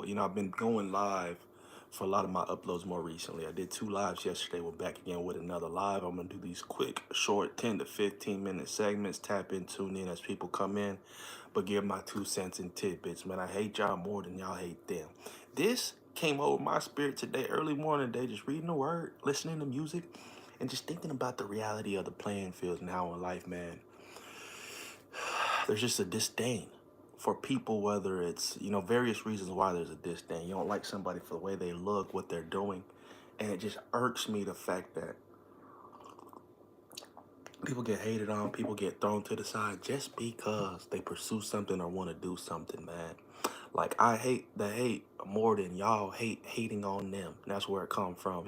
You know, I've been going live for a lot of my uploads more recently. I did 2 lives yesterday. We're back again with another live. I'm gonna do these quick, short, 10 to 15 minute segments. Tap in, tune in as people come in, but give my 2 cents and tidbits. Man, I hate y'all more than y'all hate them. This came over my spirit today, early morning today, just reading the word, listening to music, and just thinking about the reality of the playing field now in life, man. There's just a disdain for people, whether it's, various reasons why there's a disdain. You don't like somebody for the way they look, what they're doing. And it just irks me the fact that people get hated on, people get thrown to the side just because they pursue something or want to do something, man. Like, I hate the hate more than y'all hate hating on them. That's where it come from.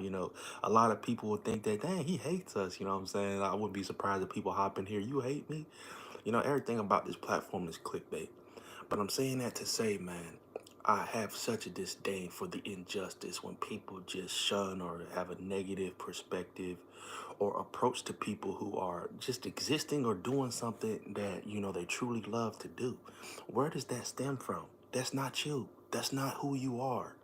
A lot of people would think that, dang, he hates us. You know what I'm saying? I wouldn't be surprised if people hop in here, you hate me? Everything about this platform is clickbait. But I'm saying that to say, man, I have such a disdain for the injustice when people just shun or have a negative perspective or approach to people who are just existing or doing something that, they truly love to do. Where does that stem from? That's not you. That's not who you are.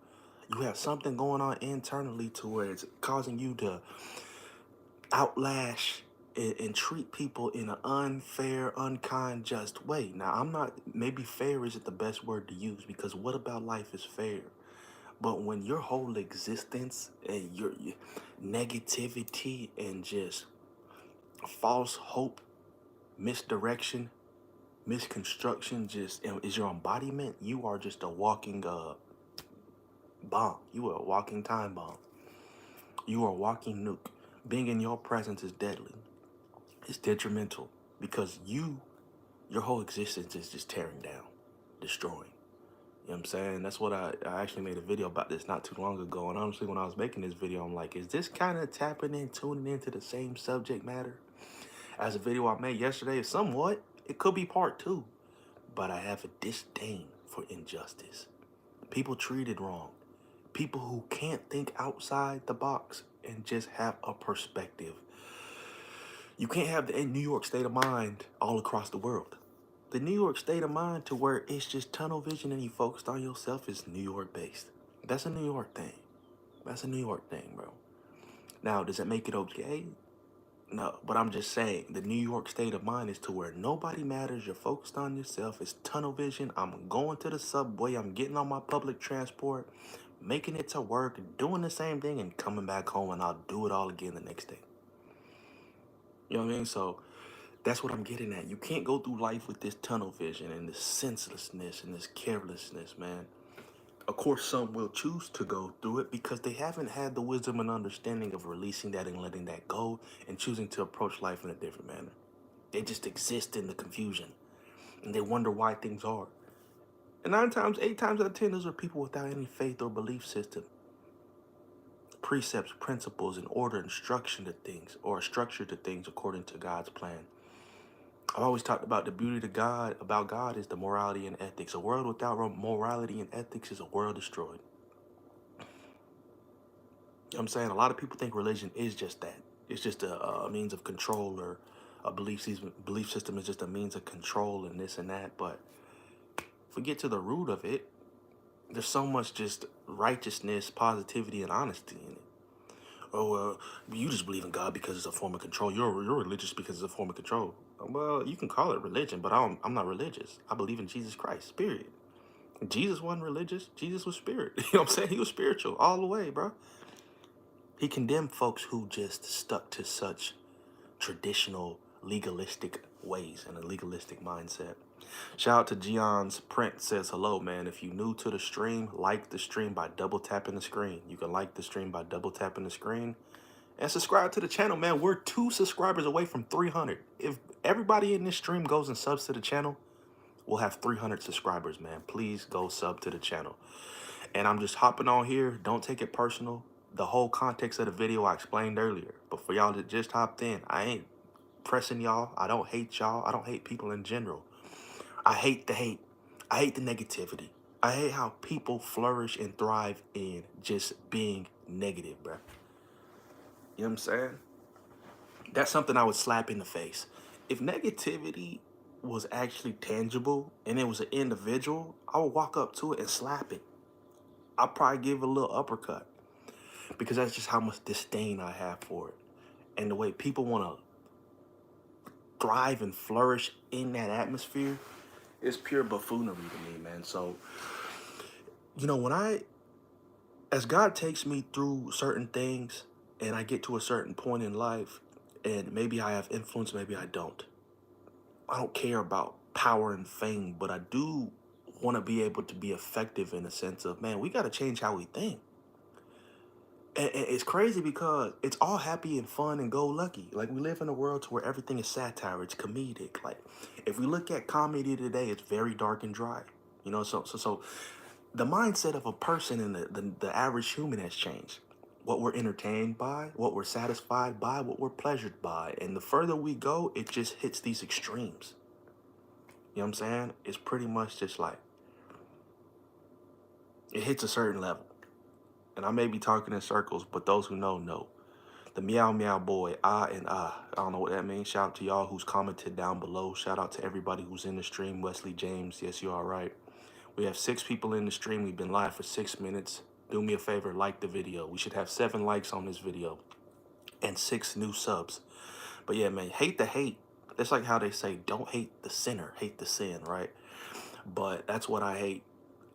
You have something going on internally to where it's causing you to outlash and treat people in an unfair, unkind, just way. Now, I'm not, maybe fair isn't the best word to use, because what about life is fair? But when your whole existence and your negativity and just false hope, misdirection, misconstruction just is your embodiment, you are just a walking bomb. You are a walking time bomb. You are a walking nuke. Being in your presence is deadly. It's detrimental because your whole existence is just tearing down, destroying. You know what I'm saying? That's what I actually made a video about this not too long ago. And honestly, when I was making this video, I'm like, is this kind of tapping in, tuning into the same subject matter as a video I made yesterday? Somewhat. It could be part two. But I have a disdain for injustice. People treated wrong. People who can't think outside the box and just have a perspective. You can't have the New York state of mind all across the world. The New York state of mind to where it's just tunnel vision and you focused on yourself is New York based. That's a New York thing. That's a New York thing, bro. Now, does it make it okay? No, but I'm just saying the New York state of mind is to where nobody matters. You're focused on yourself. It's tunnel vision. I'm going to the subway. I'm getting on my public transport, making it to work, doing the same thing, and coming back home, and I'll do it all again the next day. You know what I mean? So that's what I'm getting at. You can't go through life with this tunnel vision and this senselessness and this carelessness, man. Of course, some will choose to go through it because they haven't had the wisdom and understanding of releasing that and letting that go and choosing to approach life in a different manner. They just exist in the confusion and they wonder why things are. And 9 times, 8 times out of 10, those are people without any faith or belief system. Precepts, principles, and order and structure to things, or structure to things according to God's plan. I've always talked about the beauty of God, about God is the morality and ethics. A world without morality and ethics is a world destroyed. You know what I'm saying? A lot of people think religion is just that. It's just a means of control, or a belief system is just a means of control and this and that. But if we get to the root of it, there's so much just righteousness, positivity, and honesty in it. Oh, you just believe in God because it's a form of control. You're religious because it's a form of control. Well, you can call it religion, but I'm not religious. I believe in Jesus Christ, period. Jesus wasn't religious. Jesus was spirit. You know what I'm saying? He was spiritual all the way, bro. He condemned folks who just stuck to such traditional, legalistic ways and a legalistic mindset. Shout out to Gion's Print says, hello, man. If you new to the stream, like the stream by double tapping the screen. You can like the stream by double tapping the screen. And subscribe to the channel, man. We're 2 subscribers away from 300. If everybody in this stream goes and subs to the channel, we'll have 300 subscribers, man. Please go sub to the channel. And I'm just hopping on here. Don't take it personal. The whole context of the video I explained earlier. But for y'all that just hopped in, I ain't pressing y'all. I don't hate y'all. I don't hate people in general. I hate the hate. I hate the negativity. I hate how people flourish and thrive in just being negative, bro. You know what I'm saying? That's something I would slap in the face. If negativity was actually tangible and it was an individual, I would walk up to it and slap it. I'll probably give it a little uppercut because that's just how much disdain I have for it. And the way people want to thrive and flourish in that atmosphere is pure buffoonery to me, man. So, when as God takes me through certain things and I get to a certain point in life, and maybe I have influence, maybe I don't. I don't care about power and fame, but I do want to be able to be effective in the sense of, man, we got to change how we think. And it's crazy because it's all happy and fun and go lucky. Like, we live in a world to where everything is satire, it's comedic. Like, if we look at comedy today, it's very dark and dry. So the mindset of a person and the average human has changed. What we're entertained by, what we're satisfied by, what we're pleasured by. And the further we go, it just hits these extremes. You know what I'm saying? It's pretty much just like, it hits a certain level. And I may be talking in circles, but those who know. The Meow Meow Boy, I don't know what that means. Shout out to y'all who's commented down below. Shout out to everybody who's in the stream. Wesley James, yes, you are right. We have 6 people in the stream. We've been live for 6 minutes. Do me a favor, like the video. We should have 7 likes on this video and 6 new subs. But yeah, man, hate the hate. That's like how they say, don't hate the sinner, hate the sin, right? But that's what I hate.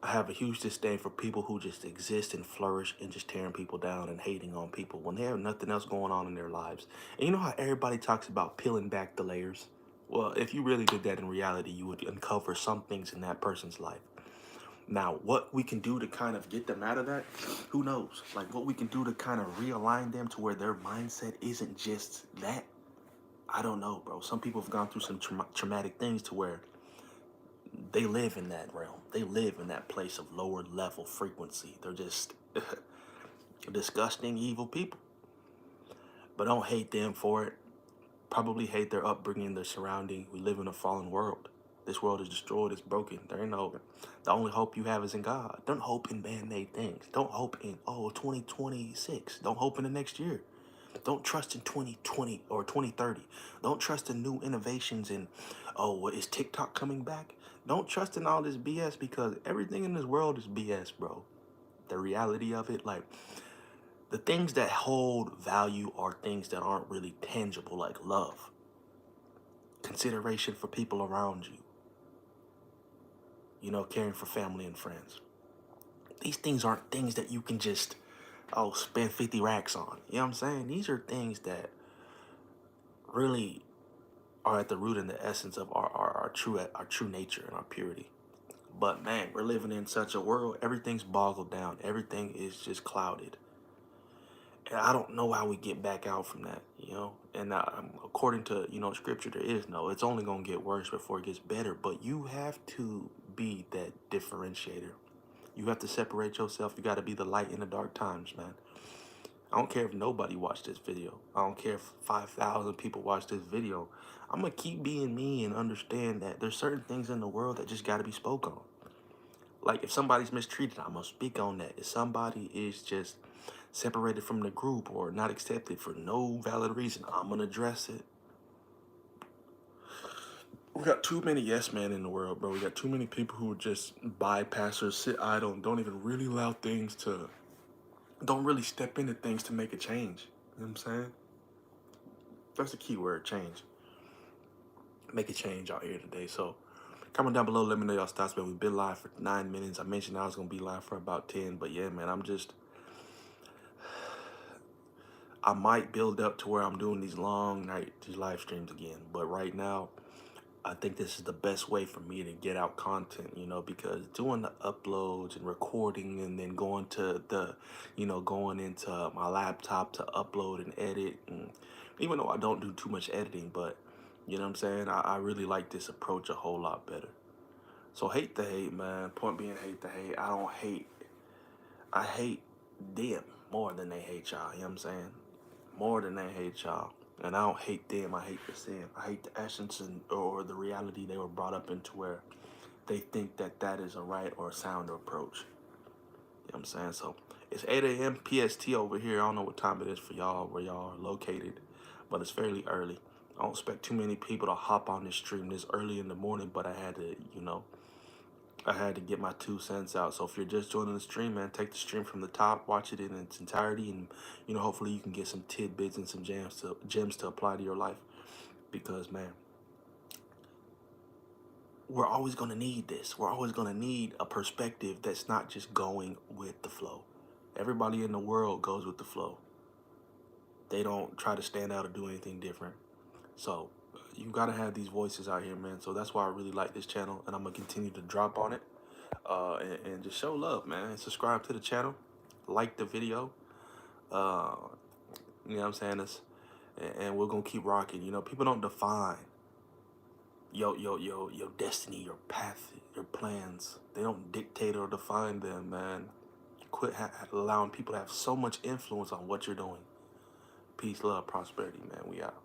I have a huge disdain for people who just exist and flourish and just tearing people down and hating on people when they have nothing else going on in their lives. And you know how everybody talks about peeling back the layers? Well, if you really did that in reality, you would uncover some things in that person's life. Now, what we can do to kind of get them out of that, who knows? Like, what we can do to kind of realign them to where their mindset isn't just that, I don't know, bro. Some people have gone through some traumatic things to where they live in that realm. They live in that place of lower level frequency. They're just disgusting, evil people. But don't hate them for it. Probably hate their upbringing, their surrounding. We live in a fallen world. This world is destroyed, it's broken. There ain't no, the only hope you have is in God. Don't hope in man-made things. Don't hope in, 2026. Don't hope in the next year. Don't trust in 2020 or 2030. Don't trust in new innovations and, what is TikTok coming back? Don't trust in all this BS because everything in this world is BS, bro. The reality of it, like, the things that hold value are things that aren't really tangible, like love, consideration for people around you, caring for family and friends. These things aren't things that you can just, spend 50 racks on. You know what I'm saying? These are things that really are at the root and the essence of our true nature and our purity. But man, we're living in such a world, everything's boggled down. Everything is just clouded. And I don't know how we get back out from that. And according to, scripture, there is no, it's only going to get worse before it gets better. But you have to be that differentiator. You have to separate yourself. You got to be the light in the dark times, man. I don't care if nobody watched this video. I don't care if 5,000 people watch this video. I'm going to keep being me and understand that there's certain things in the world that just got to be spoke on. Like, if somebody's mistreated, I'm going to speak on that. If somebody is just separated from the group or not accepted for no valid reason, I'm going to address it. We got too many yes men in the world, bro. We got too many people who just bypass or sit idle and don't even really allow things to, don't really step into things to make a change. You know what I'm saying? That's the key word, change. Make a change out here today. So comment down below, let me know y'all thoughts, man. We've been live for 9 minutes. I mentioned I was gonna be live for about 10, but yeah, man, I might build up to where I'm doing these these live streams again. But right now, I think this is the best way for me to get out content, because doing the uploads and recording and then going to going into my laptop to upload and edit, and even though I don't do too much editing, but you know what I'm saying, I really like this approach a whole lot better. So hate the hate, man. Point being, hate the hate. I hate them more than they hate y'all, you know what I'm saying? More than they hate y'all. And I don't hate them, I hate the sin. I hate the essence or the reality they were brought up into where they think that is a right or a sound approach. You know what I'm saying? So it's 8 a.m. PST over here. I don't know what time it is for y'all, where y'all are located, but it's fairly early. I don't expect too many people to hop on this stream this early in the morning, but I had to, I had to get my 2 cents out. So if you're just joining the stream, man, take the stream from the top, watch it in its entirety, and hopefully you can get some tidbits and some gems to apply to your life. Because man, we're always gonna need this. We're always gonna need a perspective that's not just going with the flow. Everybody in the world goes with the flow. They don't try to stand out or do anything different. So you gotta have these voices out here, man. So that's why I really like this channel, and I'm gonna continue to drop on it. And just show love, man. Subscribe to the channel, like the video. Uh, you know what I'm saying? And we're gonna keep rocking. People don't define your destiny, your path, your plans. They don't dictate or define them, man. Quit allowing people to have so much influence on what you're doing. Peace, love, prosperity, man. We out.